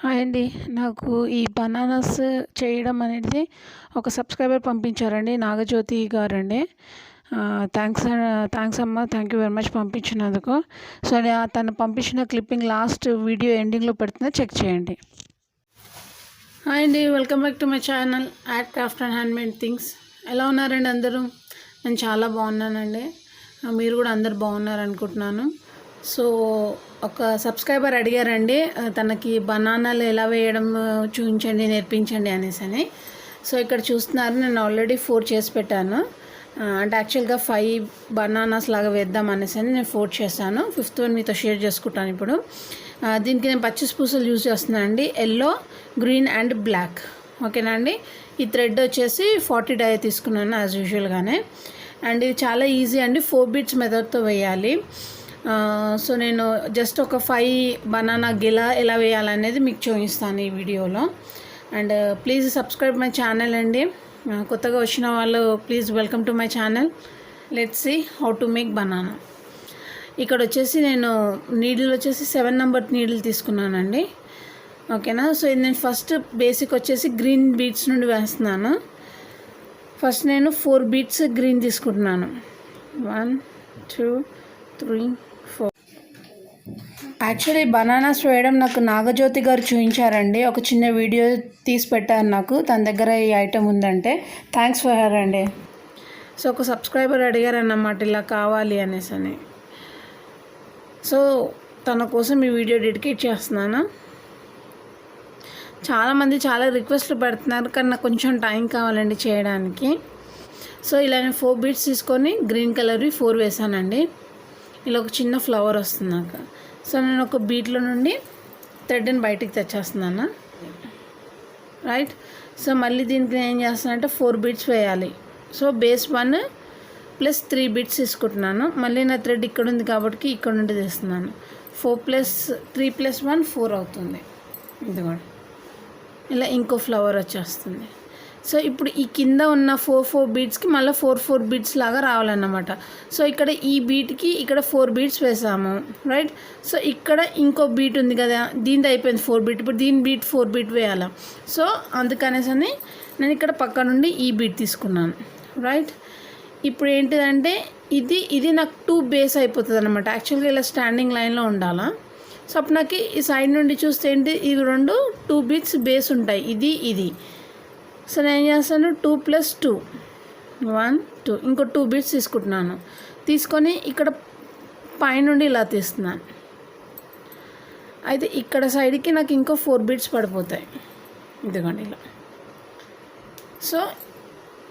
Hi అండి. నాకు ఈ బనానాస్ చేయడం అనేది ఒక సబ్స్క్రైబర్ పంపించారండి, నాగజ్యోతి గారండి. థ్యాంక్స్ అమ్మ, థ్యాంక్ యూ వెరీ మచ్ పంపించినందుకు. సో తను పంపించిన క్లిప్పింగ్ లాస్ట్ వీడియో ఎండింగ్లో పెడుతున్నా, చెక్ చేయండి. హాయ్ అండి, welcome back to my channel art craft and handmade things. ఎలా ఉన్నారండి అందరూ? నేను చాలా బాగున్నానండి. మీరు కూడా అందరు బాగున్నారు అనుకుంటున్నాను. సో ఒక సబ్స్క్రైబర్ అడిగారండి, తనకి బనానాలు ఎలా వేయడం చూపించండి, నేర్పించండి అనేసి అని. సో ఇక్కడ చూస్తున్నారు, నేను ఆల్రెడీ 4 చేసి పెట్టాను. అంటే యాక్చువల్గా 5 బనానాస్ లాగా వేద్దాం అనేసి అని నేను 4 చేశాను. 5th వన్ మీతో షేర్ చేసుకుంటాను ఇప్పుడు. దీనికి నేను పచ్చిస్ పూసలు యూజ్ చేస్తున్నాను అండి, ఎల్లో, గ్రీన్ అండ్ బ్లాక్. ఓకేనా అండి. ఈ థ్రెడ్ వచ్చేసి 40 డై తీసుకున్నాను యాజ్ యూజువల్గానే. అండ్ ఇది చాలా ఈజీ అండి, 4 బీట్స్ మెథడ్తో వేయాలి. సో నేను జస్ట్ ఒక 5 బనానా గిలా ఎలా వేయాలనేది మీకు చూపిస్తాను ఈ వీడియోలో. And please subscribe my channel అండి. కొత్తగా వచ్చిన వాళ్ళు please welcome to my channel. Let's see how to make banana. ఇక్కడ వచ్చేసి నేను నీడిల్ వచ్చేసి 7 నెంబర్ నీడిల్ తీసుకున్నానండి. ఓకేనా. సో ఇది నేను ఫస్ట్ బేసిక్ వచ్చేసి గ్రీన్ బీట్స్ నుండి వేస్తున్నాను. ఫస్ట్ నేను 4 బీట్స్ గ్రీన్ తీసుకుంటున్నాను. 1 2 3 4. యాక్చువల్లీ బనానాస్ వేయడం నాకు నాగజ్యోతి గారు చూపించారండి, ఒక చిన్న వీడియో తీసి పెట్టారు నాకు. తన దగ్గర ఈ ఐటెం ఉందంటే థ్యాంక్స్ ఫర్ హర్ అండి. సో ఒక సబ్స్క్రైబర్ అడిగారన్నమాట ఇలా కావాలి అనేసి అని. సో తన కోసం ఈ వీడియో డెడికేట్ చేస్తున్నాను. చాలామంది చాలా రిక్వెస్ట్లు పెడుతున్నారు, కానీ నాకు కొంచెం టైం కావాలండి చేయడానికి. సో ఇలా నేను 4 బీట్స్ తీసుకొని గ్రీన్ కలర్వి 4 వేసానండి. ఇలా ఒక చిన్న ఫ్లవర్ వస్తుంది నాకు. సో నేను ఒక బీట్లో నుండి థ్రెడ్ని బయటికి తెచ్చేస్తున్నాను. రైట్. సో మళ్ళీ దీనికి నేను ఏం చేస్తానంటే 4 బీట్స్ వేయాలి. సో బేస్ 1 ప్లస్ 3 బీట్స్ తీసుకుంటున్నాను. మళ్ళీ నా థ్రెడ్ ఇక్కడ ఉంది కాబట్టి ఇక్కడ నుండి తీస్తున్నాను. 4 ప్లస్ 3 ప్లస్ 1 4 అవుతుంది. ఇది కూడా ఇలా ఇంకో ఫ్లవర్ వచ్చేస్తుంది. సో ఇప్పుడు ఈ కింద ఉన్న 4 బీట్స్కి మళ్ళీ 4 బీట్స్ లాగా రావాలన్నమాట. సో ఇక్కడ ఈ బీట్కి ఇక్కడ 4 బీట్స్ వేసాము, రైట్. సో ఇక్కడ ఇంకో బీట్ ఉంది కదా, దీనిది అయిపోయింది 4 బీట్. ఇప్పుడు దీని బీట్ 4 బీట్ వేయాలి. సో అందుకనేసి నేను ఇక్కడ పక్క నుండి ఈ బీట్ తీసుకున్నాను, రైట్. ఇప్పుడు ఏంటిదంటే ఇది నాకు 2 బేస్ అయిపోతుంది అనమాట. యాక్చువల్గా ఇలా స్టాండింగ్ లైన్లో ఉండాలా. సో అప్పుడు నాకు ఈ సైడ్ నుండి చూస్తే ఏంటి, ఇవి 2 బీట్స్ బేస్ ఉంటాయి, ఇది. సో నేను ఏం చేస్తాను, 2 ప్లస్ 2 1 2 ఇంకో 2 బీట్స్ తీసుకుంటున్నాను. తీసుకొని ఇక్కడ పైనుండి ఇలా తీస్తున్నాను. అయితే ఇక్కడ సైడ్కి నాకు ఇంకో 4 బీట్స్ పడిపోతాయి. ఇదిగోండి ఇలా. సో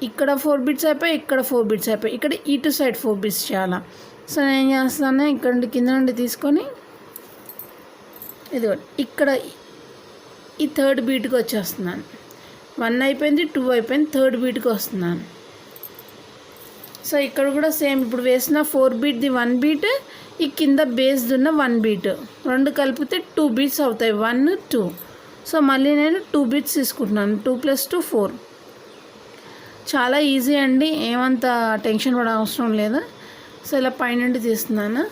ఇక్కడ 4 బీట్స్ అయిపోయి, ఇక్కడ 4 బీట్స్ అయిపోయి, ఇక్కడ ఇటు సైడ్ 4 బీట్స్ చేయాలా. సో నేను ఏం చేస్తాను, ఇక్కడ నుండి కింద నుండి తీసుకొని ఇదిగోండి ఇక్కడ ఈ 3rd బీట్కి వచ్చేస్తున్నాను. 1 అయిపోయింది, 2 అయిపోయింది, 3rd బీట్కి వస్తున్నాను. సో ఇక్కడ కూడా సేమ్, ఇప్పుడు వేసిన 4 బీట్ది 1 బీట్, ఈ కింద బేస్ది ఉన్న 1 బీట్, 2 కలిపితే 2 బీట్స్ అవుతాయి, 1 2. సో మళ్ళీ నేను 2 బీట్స్ తీసుకుంటున్నాను. 2 ప్లస్ 2 4. చాలా ఈజీ అండి, ఏమంత టెన్షన్ పడ అవసరం లేదు. సో ఇలా పైనుండి తీస్తున్నాను.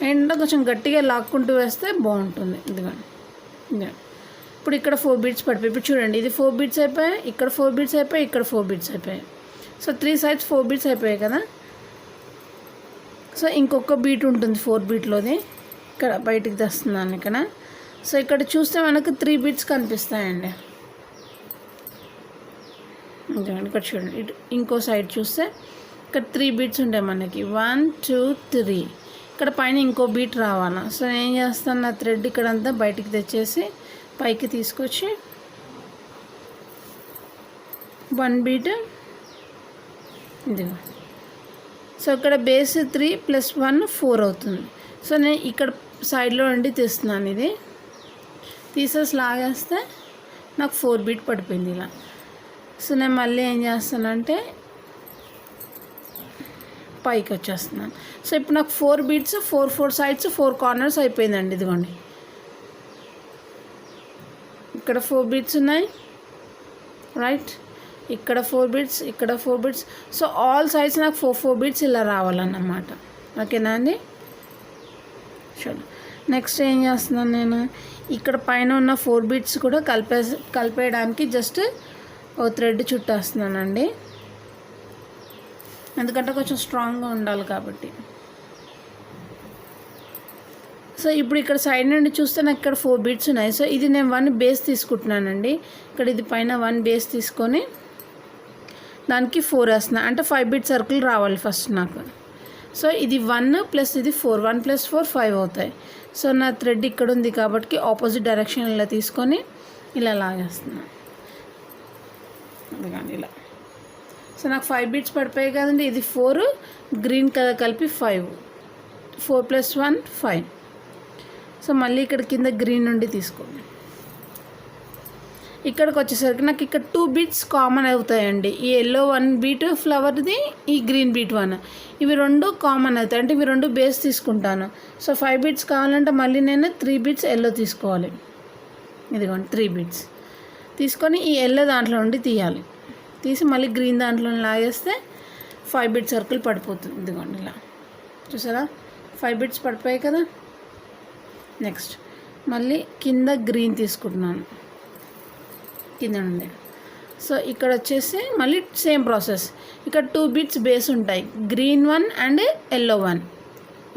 ఏంటంటే కొంచెం గట్టిగా లాక్కుంటూ వేస్తే బాగుంటుంది. ఇదిగోండి. ఇప్పుడు ఇక్కడ 4 బీట్స్ పడిపోయి, ఇప్పుడు చూడండి, ఇది 4 బీట్స్ అయిపోయాయి, ఇక్కడ 4 బీట్స్ అయిపోయాయి, ఇక్కడ 4 బీట్స్ అయిపోయాయి. సో 3 సైడ్స్ 4 బీట్స్ అయిపోయాయి కదా. సో ఇంకొక బీట్ ఉంటుంది 4 బీట్లోది, ఇక్కడ బయటికి తెస్తున్నాను ఇక్కడ. సో ఇక్కడ చూస్తే మనకు 3 బీట్స్ కనిపిస్తాయండి. ఇక్కడ చూడండి, ఇటు ఇంకో సైడ్ చూస్తే ఇక్కడ 3 బీట్స్ ఉంటాయి మనకి, 1 2 3. ఇక్కడ పైన ఇంకో బీట్ రావాలా. సో నేను ఏం చేస్తాను, నా థ్రెడ్ ఇక్కడంతా బయటికి తెచ్చేసి పైకి తీసుకొచ్చి 1 బీట్ ఇదిగో. సో ఇక్కడ బేస్ 3 ప్లస్ 1 4 అవుతుంది. సో నేను ఇక్కడ సైడ్లో నుండి తీస్తున్నాను. ఇది తీసేసి లాగేస్తే నాకు 4 బీట్ పడిపోయింది ఇలా. సో నేను మళ్ళీ ఏం చేస్తానంటే పైకి వచ్చేస్తున్నాను. సో ఇప్పుడు నాకు 4 బీట్స్ 4 సైడ్స్ 4 కార్నర్స్ అయిపోయిందండి. ఇదిగోండి, ఇక్కడ 4 బీట్స్ ఉన్నాయి, రైట్. ఇక్కడ 4 బీట్స్, ఇక్కడ 4 బీట్స్. సో ఆల్ సైడ్స్ నాకు 4 బీట్స్ ఇలా రావాలన్నమాట. ఓకేనా అండి. చూడండి, నెక్స్ట్ ఏం చేస్తున్నాను నేను, ఇక్కడ పైన ఉన్న 4 బీట్స్ కూడా కలిపేయడానికి జస్ట్ ఓ థ్రెడ్ చుట్టేస్తున్నానండి, ఎందుకంటే కొంచెం స్ట్రాంగ్గా ఉండాలి కాబట్టి. సో ఇప్పుడు ఇక్కడ సైడ్ నుండి చూస్తే నాకు ఇక్కడ 4 బీట్స్ ఉన్నాయి. సో ఇది నేను 1 బేస్ తీసుకుంటున్నానండి. ఇక్కడ ఇది పైన 1 బేస్ తీసుకొని దానికి 4 వేస్తున్నాను, అంటే 5 బీట్ సర్కిల్ రావాలి ఫస్ట్ నాకు. సో ఇది 1 ప్లస్ ఇది 4, 1 + 4 5 అవుతాయి. సో నా థ్రెడ్ ఇక్కడ ఉంది కాబట్టి ఆపోజిట్ డైరెక్షన్ ఇలా తీసుకొని ఇలా లాగేస్తున్నాను, అందుకని ఇలా. సో నాకు 5 బీట్స్ పడిపోయాయి కదండి. ఇది 4 గ్రీన్ కలర్ కలిపి 5, 4 + 1 5. సో మళ్ళీ ఇక్కడ కింద గ్రీన్ నుండి తీసుకోండి. ఇక్కడికి వచ్చేసరికి నాకు ఇక్కడ 2 బీట్స్ కామన్ అవుతాయండి. ఈ ఎల్లో 1 బీట్ ఫ్లవర్ది, ఈ గ్రీన్ బీట్ 1, ఇవి 2 కామన్ అవుతాయి, అంటే ఇవి 2 బేస్ తీసుకుంటాను. సో 5 బీట్స్ కావాలంటే మళ్ళీ నేను 3 బీట్స్ ఎల్లో తీసుకోవాలి. ఇదిగోండి 3 బీట్స్ తీసుకొని ఈ ఎల్లో దాంట్లో నుండి తీయాలి. తీసి మళ్ళీ గ్రీన్ దాంట్లో లాగేస్తే 5 బీట్ సర్కిల్ పడిపోతుంది. ఇదిగోండి ఇలా చూసారా, 5 బీట్స్ పడిపోయాయి కదా. నెక్స్ట్ మళ్ళీ కింద గ్రీన్ తీసుకుంటున్నాను కింద నుండి. సో ఇక్కడ వచ్చేసి మళ్ళీ సేమ్ ప్రాసెస్. ఇక్కడ 2 బీట్స్ బేస్ ఉంటాయి, green 1 and yellow 1,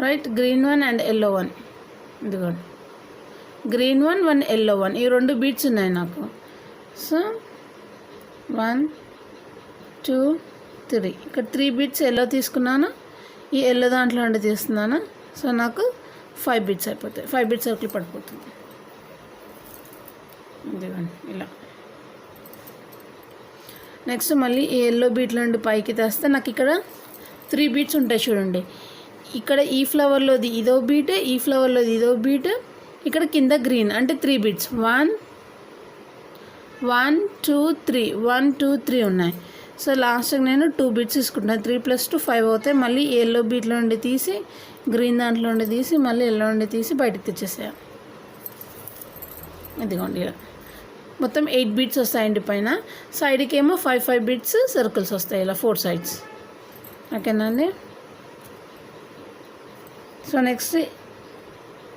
right. Green 1 and yellow 1, ఇదిగోండి గ్రీన్ 1, 1 ఎల్లో 1, ఈ 2 బీట్స్ ఉన్నాయి నాకు. సో 1 2 3, ఇక్కడ 3 బీట్స్ ఎల్లో తీసుకున్నాను, ఈ ఎల్లో దాంట్లో నుండి తీస్తున్నాను. సో నాకు 5 బీట్స్ అయిపోతాయి, 5 బీట్ సర్కిల్ పడిపోతుంది. ఇదిగోండి ఇలా. నెక్స్ట్ మళ్ళీ ఈ ఎల్లో బీట్లో నుండి పైకి తెస్తే నాకు ఇక్కడ 3 బీట్స్ ఉంటాయి చూడండి. ఇక్కడ ఈ ఫ్లవర్లోది ఇదో బీట్, ఈ ఫ్లవర్లోది ఇదో బీట్, ఇక్కడ కింద గ్రీన్, అంటే 3 బీట్స్ 1 1 2 3, 1 2 3 ఉన్నాయి. సో లాస్ట్కి నేను 2 బీట్స్ తీసుకుంటాను, 3 + 2 5 అవుతాయి. మళ్ళీ ఎల్లో బీట్లో నుండి తీసి గ్రీన్ దాంట్లో నుండి తీసి మళ్ళీ ఎల్లో నుండి తీసి బయటకు తెచ్చేసాను. ఇదిగోండి ఇలా మొత్తం 8 బీట్స్ వస్తాయండి. పైన సైడ్కి ఏమో 5 బీట్స్ సర్కిల్స్ వస్తాయి ఇలా 4 సైడ్స్. ఓకేనండి. సో నెక్స్ట్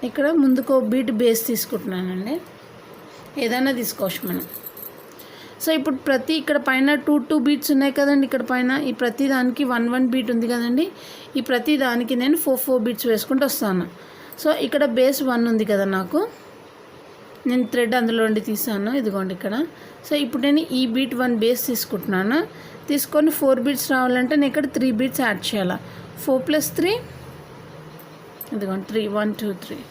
ఇక్కడ ముందుకు బీట్ బేస్ తీసుకుంటున్నానండి, ఏదైనా తీసుకోవచ్చు మనం. సో ఇప్పుడు ఇక్కడ పైన 2 బీట్స్ ఉన్నాయి కదండి. ఇక్కడ పైన ఈ ప్రతి దానికి 1 బీట్ ఉంది కదండి. ఈ ప్రతి దానికి నేను 4 బీట్స్ వేసుకుంటూ వస్తాను. సో ఇక్కడ బేస్ 1 ఉంది కదా నాకు, నేను థ్రెడ్ అందులో నుండి తీసాను, ఇదిగోండి ఇక్కడ. సో ఇప్పుడు నేను ఈ బీట్ 1 బేస్ తీసుకుంటున్నాను. తీసుకొని 4 బీట్స్ రావాలంటే నేను ఇక్కడ 3 బీట్స్ యాడ్ చేయాలి. 4 + 3, ఇదిగోండి 3, 1 2 3.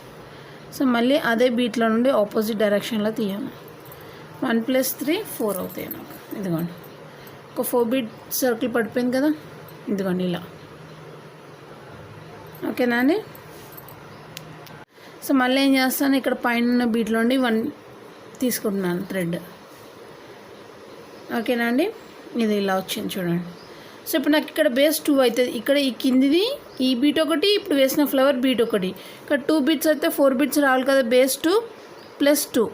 సో మళ్ళీ అదే బీట్లో నుండి ఆపోజిట్ డైరెక్షన్లో తీయాలి. 1 + 3 4 అవుతాయి నాకు. ఇదిగోండి ఒక 4 బీట్ సర్కిల్ పడిపోయింది కదా, ఇదిగోండి ఇలా. ఓకేనా అండి. సో మళ్ళీ ఏం చేస్తాను, ఇక్కడ పైన బీట్లో నుండి 1 తీసుకుంటున్నాను థ్రెడ్. ఓకేనా అండి, ఇది ఇలా వచ్చింది చూడండి. సో ఇప్పుడు నాకు ఇక్కడ బేస్ 2 అవుతుంది. ఇక్కడ ఈ కిందిది ఈ బీట్ ఒకటి, ఇప్పుడు వేసిన ఫ్లవర్ బీట్ ఒకటి, ఇక్కడ 2 బీట్స్ అయితే 4 బీట్స్ రావాలి కదా. బేస్ 2 +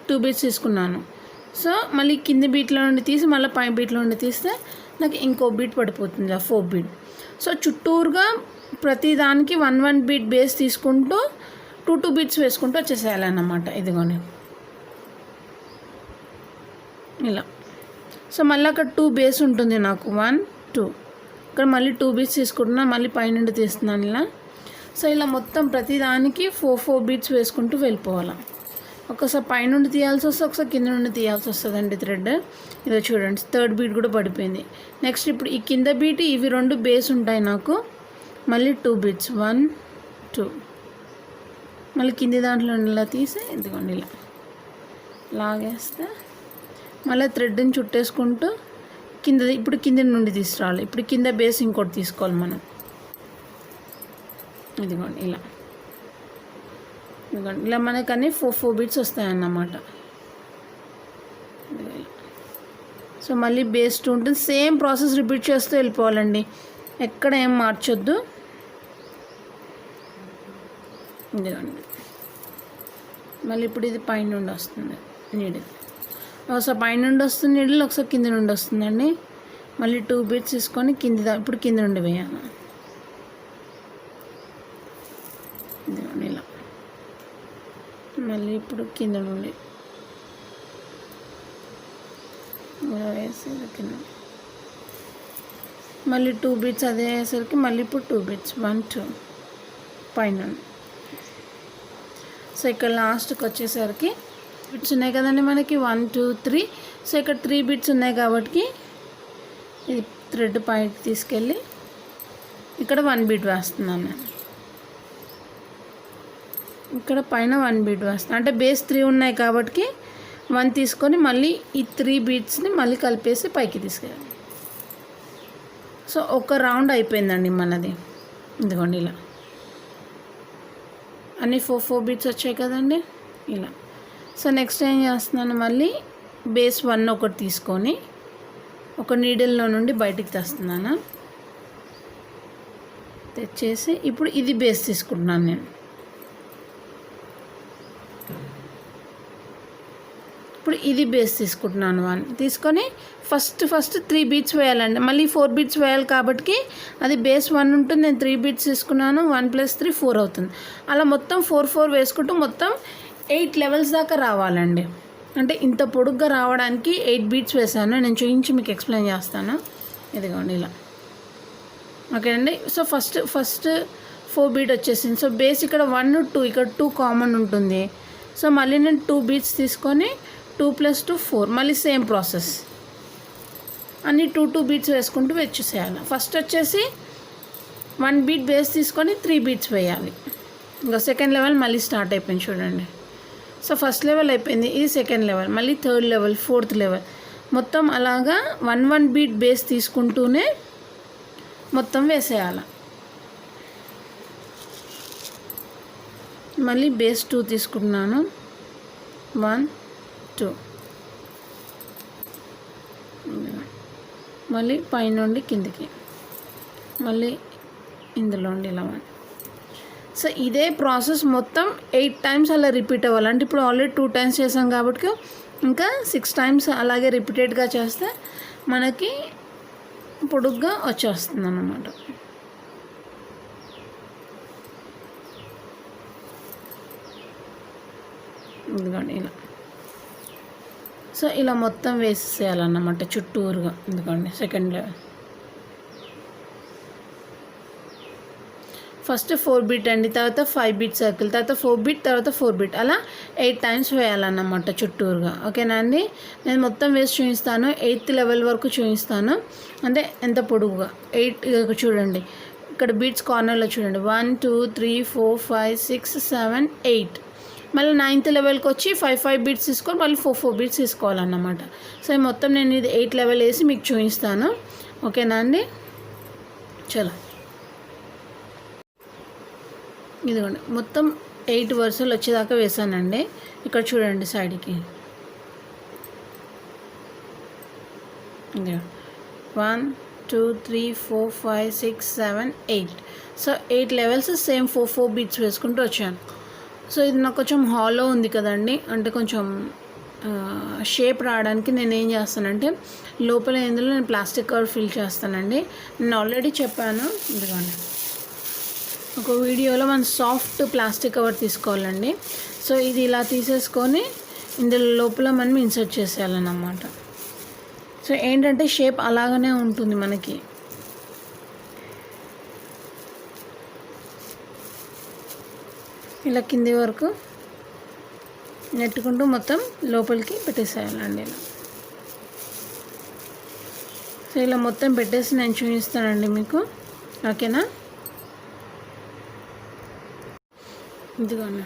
2 బీట్స్ తీసుకున్నాను. సో మళ్ళీ కింది బీట్లో నుండి తీసి మళ్ళీ పై బీట్లో నుండి తీస్తే నాకు ఇంకో బీట్ పడిపోతుంది, 4 బీట్. సో చుట్టూరుగా ప్రతి దానికి 1 బీట్ బేస్ తీసుకుంటూ 2 బీట్స్ వేసుకుంటూ వచ్చేసేయాలన్నమాట. ఇదిగోండి ఇలా. సో మళ్ళీ అక్కడ 2 బేస్ ఉంటుంది నాకు, 1 2, ఇక్కడ మళ్ళీ 2 బీట్స్ తీసుకుంటున్నాను, మళ్ళీ పైనుండి తీస్తున్నాను ఇలా. సో ఇలా మొత్తం ప్రతి దానికి 4 బీట్స్ వేసుకుంటూ వెళ్ళిపోవాలి. ఒకసారి పైనుండి తీయాల్సి వస్తుంది, ఒకసారి కింద నుండి తీయాల్సి వస్తుందండి థ్రెడ్. ఇదో చూడండి 3rd బీట్ కూడా పడిపోయింది. నెక్స్ట్ ఇప్పుడు ఈ కింద బీట్ ఇవి 2 బేస్ ఉంటాయి నాకు, మళ్ళీ 2 బీట్స్ 1 2, మళ్ళీ కింది దాంట్లో ఇలా తీసి ఇదిగోండి ఇలా లాగేస్తే మళ్ళీ థ్రెడ్ని చుట్టేసుకుంటూ ఇప్పుడు కింద నుండి తీసుకురావాలి. ఇప్పుడు కింద బేస్ ఇంకోటి తీసుకోవాలి మనం. ఇదిగోండి ఇలా, ఇదిగోండి ఇలా మనకు అన్నీ 4 బీట్స్ వస్తాయన్నమాట. సో మళ్ళీ బేస్ 2 ఉంటుంది. సేమ్ ప్రాసెస్ రిపీట్ చేస్తూ వెళ్ళిపోవాలండి, ఎక్కడ ఏం మార్చొద్దు. ఇదిగోండి మళ్ళీ ఇప్పుడు ఇది పైన నుండి వస్తుంది నీడిల్, ఒకసారి పైన నుండి వస్తుంది నీడిల్, ఒకసారి కింద నుండి వస్తుందండి. మళ్ళీ 2 బీట్స్ తీసుకొని ఇప్పుడు కింద నుండి వేయాలి. ఇదిగోండి ఇలా మళ్ళీ మళ్ళీ ఇప్పుడు కింద నుండి ఇలా వేసి కింద మళ్ళీ 2 బీట్స్ అదే అయ్యేసరికి మళ్ళీ ఇప్పుడు 2 బీట్స్ 1 2 పైన. సో ఇక్కడ లాస్ట్కి వచ్చేసరికి బిట్స్ ఉన్నాయి కదండి మనకి 1 2 3. సో ఇక్కడ 3 బిట్స్ ఉన్నాయి కాబట్టి ఇది థ్రెడ్ పైకి తీసుకెళ్ళి ఇక్కడ 1 బీట్ వేస్తున్నాను నేను. ఇక్కడ పైన 1 బీట్ వేస్తాను, అంటే బేస్ 3 ఉన్నాయి కాబట్టి 1 తీసుకొని మళ్ళీ ఈ 3 బీట్స్ని మళ్ళీ కలిపేసి పైకి తీసుకెళ్ళాలి. సో ఒక రౌండ్ అయిపోయిందండి మనది. ఇదిగోండి ఇలా అన్నీ 4 బీట్స్ వచ్చాయి కదండి ఇలా. సో నెక్స్ట్ ఏం చేస్తున్నాను, మళ్ళీ బేస్ 1 ఒకటి తీసుకొని ఒక నీడిల్లో నుండి బయటికి తెస్తున్నాను. తెచ్చేసి ఇప్పుడు ఇది బేస్ తీసుకుంటున్నాను నేను. ఇప్పుడు ఇది బేస్ తీసుకుంటున్నాను 1 తీసుకొని ఫస్ట్ 3 బీట్స్ వేయాలండి. మళ్ళీ 4 బీట్స్ వేయాలి కాబట్టి అది బేస్ 1 ఉంటుంది, నేను 3 బీట్స్ తీసుకున్నాను. 1 + 3 4 అవుతుంది. అలా మొత్తం 4 వేసుకుంటూ మొత్తం 8 లెవెల్స్ దాకా రావాలండి. అంటే ఇంత పొడుగ్గా రావడానికి 8 బీట్స్ వేసాను. నేను చూపించి మీకు ఎక్స్ప్లెయిన్ చేస్తాను. ఇదిగోండి ఇలా. ఓకే అండి. సో ఫస్ట్ 4 బీట్ వచ్చేసింది. సో బేస్ ఇక్కడ 1 2 ఇక్కడ 2 కామన్ ఉంటుంది. సో మళ్ళీ నేను 2 బీట్స్ తీసుకొని 2 + 2 4 మళ్ళీ సేమ్ ప్రాసెస్ అన్నీ 2 బీట్స్ వేసుకుంటూ వచ్చేసేయాలి. ఫస్ట్ వచ్చేసి 1 బీట్ బేస్ తీసుకొని 3 బీట్స్ వేయాలి. ఇంకా సెకండ్ లెవెల్ మళ్ళీ స్టార్ట్ అయిపోయింది చూడండి. సో ఫస్ట్ లెవెల్ అయిపోయింది, ఇది సెకండ్ లెవెల్, మళ్ళీ థర్డ్ లెవెల్, ఫోర్త్ లెవెల్, మొత్తం అలాగా 1 బీట్ బేస్ తీసుకుంటూనే మొత్తం వేసేయాలి. మళ్ళీ బేస్ 2 తీసుకుంటున్నాను, 1 2 మళ్ళీ పైనుండి కిందికి మళ్ళీ ఇందులోండి ఇలా 1. సో ఇదే ప్రాసెస్ మొత్తం 8 టైమ్స్ అలా రిపీట్ అవ్వాలి. అంటే ఇప్పుడు ఆల్రెడీ 2 టైమ్స్ చేసాం కాబట్టి ఇంకా 6 టైమ్స్ అలాగే రిపీటెడ్గా చేస్తే మనకి పొడుగ్గా వచ్చేస్తుంది అన్నమాట. ఇదిగోండి ఇలా. సో ఇలా మొత్తం వేసేయాలన్నమాట చుట్టూరుగా. ఎందుకండి సెకండ్ లెవెల్ ఫస్ట్ 4 బీట్ అండి, తర్వాత 5 బీట్ సర్కిల్, తర్వాత 4 బీట్, తర్వాత 4 బీట్, అలా 8 టైమ్స్ వేయాలన్నమాట చుట్టూరుగా. ఓకేనా అండి. నేను మొత్తం వేసి చూపిస్తాను, 8th లెవెల్ వరకు చూపిస్తాను. అంటే ఎంత పొడుగుగా 8 చూడండి, ఇక్కడ బీట్స్ కార్నర్లో చూడండి 1 2 3 4 5 6 7 8. మళ్ళీ 9th లెవెల్కి వచ్చి 5 బీట్స్ తీసుకొని మళ్ళీ 4 బీట్స్ తీసుకోవాలన్నమాట. సో మొత్తం నేను ఇది 8 లెవెల్ వేసి మీకు చూపిస్తాను. ఓకేనా అండి. చలో ఇదిగోండి మొత్తం 8 వరుసలు వచ్చేదాకా వేసానండి. ఇక్కడ చూడండి సైడ్కి 1 2 3 4 5 6 7 8. సో 8 లెవెల్స్ సేమ్ 4 బీట్స్ వేసుకుంటూ వచ్చాను. సో ఇది నాకు కొంచెం హాలో ఉంది కదండి, అంటే కొంచెం షేప్ రావడానికి నేను ఏం చేస్తానంటే లోపల ఇందులో నేను ప్లాస్టిక్ కవర్ ఫిల్ చేస్తానండి. నేను ఆల్రెడీ చెప్పాను, ఇదిగోండి ఒక వీడియోలో మనం సాఫ్ట్ ప్లాస్టిక్ కవర్ తీసుకోవాలండి. సో ఇది ఇలా తీసేసుకొని ఇందులో లోపల మనం ఇన్సర్ట్ చేసేయాలన్నమాట. సో ఏంటంటే షేప్ అలాగనే ఉంటుంది మనకి. ఇలా కింది వరకు నెట్టుకుంటూ మొత్తం లోపలికి పెట్టేసేయాలండి ఇలా. సో ఇలా మొత్తం పెట్టేసి నేను చూపిస్తానండి మీకు. ఓకేనా. ఇదిగోండి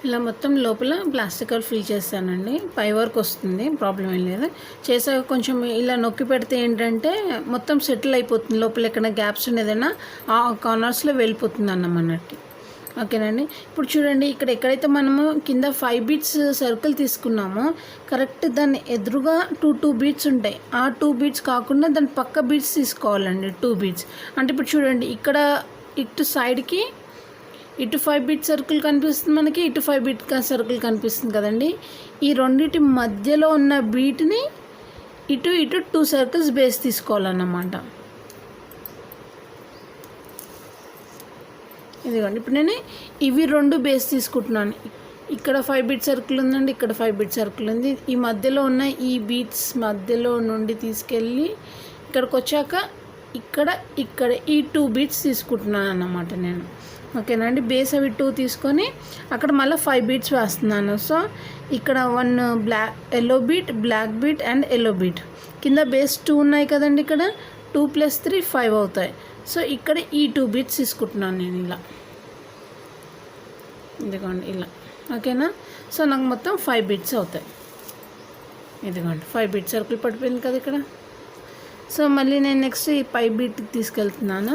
ఇలా మొత్తం లోపల ప్లాస్టిక్ కవర్ ఫిల్ చేస్తానండి. పై వరకు వస్తుంది, ప్రాబ్లం ఏం లేదు. చేసాక కొంచెం ఇలా నొక్కి పెడితే ఏంటంటే మొత్తం సెటిల్ అయిపోతుంది. లోపల ఎక్కడ గ్యాప్స్ ఉన్నదైనా ఆ కార్నర్స్లో వెళ్ళిపోతుంది అన్నమాట. ఓకేనండి. ఇప్పుడు చూడండి, ఇక్కడ ఎక్కడైతే మనము కింద 5 బీట్స్ సర్కిల్ తీసుకున్నామో కరెక్ట్ దాన్ని ఎదురుగా 2 బీట్స్ ఉంటాయి. ఆ 2 బీట్స్ కాకుండా దాని పక్క బీట్స్ తీసుకోవాలండి, 2 బీట్స్. అంటే ఇప్పుడు చూడండి, ఇక్కడ ఇటు సైడ్కి ఇటు 5 బీట్ సర్కిల్ కనిపిస్తుంది మనకి, ఇటు 5 బీట్ సర్కిల్ కనిపిస్తుంది కదండి. ఈ రెండింటి మధ్యలో ఉన్న బీట్ని ఇటు 2 సర్కిల్స్ బేస్ తీసుకోవాలన్నమాట. ఇదిగోండి ఇప్పుడు నేను ఇవి 2 బేస్ తీసుకుంటున్నాను. ఇక్కడ 5 బీట్ సర్కిల్ ఉందండి, ఇక్కడ 5 బీట్ సర్కిల్ ఉంది. ఈ మధ్యలో ఉన్న ఈ బీట్స్ మధ్యలో నుండి తీసుకెళ్ళి ఇక్కడికి వచ్చాక ఇక్కడ ఈ 2 బీట్స్ తీసుకుంటున్నాను అన్నమాట నేను. ఓకేనండి, బేస్ అవి 2 తీసుకొని అక్కడ మళ్ళీ 5 బీట్స్ వేస్తున్నాను. సో ఇక్కడ 1 yellow beat, black beat and yellow beat. కింద బేస్ 2 ఉన్నాయి కదండి, ఇక్కడ 2 + 3 5 అవుతాయి. సో ఇక్కడ ఈ 2 బీట్స్ తీసుకుంటున్నాను నేను ఇలా. ఇదిగోండి ఇలా. ఓకేనా, సో నాకు మొత్తం 5 బీట్స్ అవుతాయి. ఇదిగోండి 5 బీట్ సర్కిల్ పడిపోయింది కదా ఇక్కడ. సో మళ్ళీ నేను నెక్స్ట్ ఈ 5 బీట్కి తీసుకెళ్తున్నాను,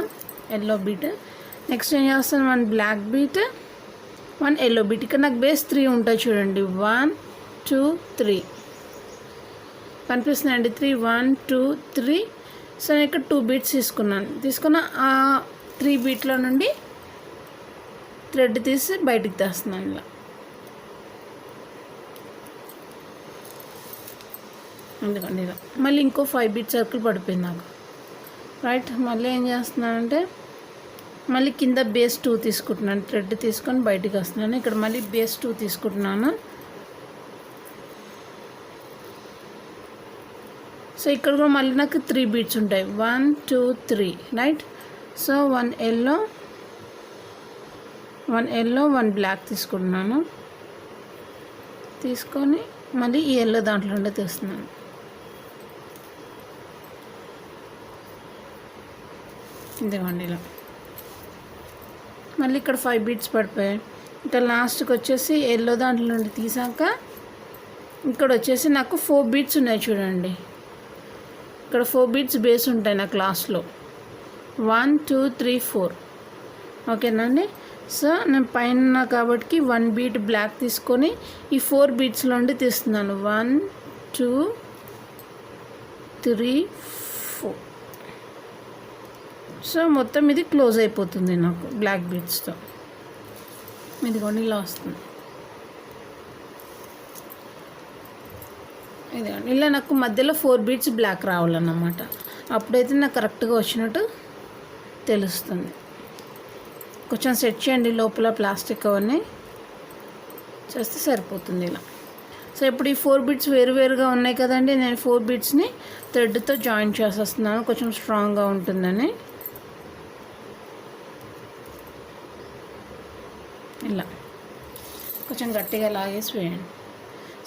ఎల్లో బీట్. నెక్స్ట్ ఏం చేస్తాను, 1 బ్లాక్ బీట్, 1 ఎల్లో బీట్. ఇక్కడ నాకు బేస్ 3 ఉంటాయి చూడండి, 1 2 3 కనిపిస్తున్నాయండి. 3 1 2 3. సో నేను ఇక్కడ 2 బీట్స్ తీసుకున్న ఆ 3 బీట్లో నుండి థ్రెడ్ తీసి బయటికి తెస్తున్నాను ఇలా. ఎందుకండి ఇలా మళ్ళీ ఇంకో 5 బీట్ సర్కిల్ పడిపోయింది నాకు. రైట్, మళ్ళీ ఏం చేస్తున్నానంటే మళ్ళీ కింద బేస్ 2 తీసుకుంటున్నాను, థ్రెడ్ తీసుకొని బయటికి వస్తున్నాను. ఇక్కడ మళ్ళీ బేస్ 2 తీసుకుంటున్నాను. సో ఇక్కడ కూడా మళ్ళీ నాకు 3 బీట్స్ ఉంటాయి, 1 2 3. రైట్, సో 1 ఎల్లో 1 బ్లాక్ తీసుకుంటున్నాను. తీసుకొని మళ్ళీ ఈ ఎల్లో దాంట్లో నుండి తీస్తున్నాను. ఇదిగోండి ఇలా. మళ్ళీ ఇక్కడ 5 బీట్స్ పడిపోయాయి. ఇక్కడ లాస్ట్కి వచ్చేసి ఎల్లో దాంట్లో నుండి తీసాక ఇక్కడ వచ్చేసి నాకు 4 బీట్స్ ఉన్నాయి చూడండి. ఇక్కడ 4 బీట్స్ బేస్ ఉంటాయి నాకు లాస్ట్లో, 1 2 3 4. ఓకేనండి, సో నేను పైన కాబట్టి 1 బీట్ బ్లాక్ తీసుకొని ఈ 4 బీట్స్లో నుండి తీస్తున్నాను, 1 2 3 4. సో మొత్తం ఇది క్లోజ్ అయిపోతుంది నాకు బ్లాక్ బీట్స్తో. ఇదిగోండి ఇలా వస్తుంది. ఇదిగోండి ఇలా నాకు మధ్యలో 4 బీట్స్ బ్లాక్ రావాలన్నమాట. అప్పుడైతే నాకు కరెక్ట్గా వచ్చినట్టు తెలుస్తుంది. కొంచెం సెట్ చేయండి లోపల ప్లాస్టిక్ అవన్నీ చేస్తే సరిపోతుంది ఇలా. సో ఇప్పుడు ఈ 4 బీట్స్ వేరువేరుగా ఉన్నాయి కదండి, నేను 4 బీట్స్ని థ్రెడ్తో జాయిన్ చేసేస్తున్నాను కొంచెం స్ట్రాంగ్గా ఉంటుందని. ఇలా కొంచెం గట్టిగా లాగేసి వేయండి.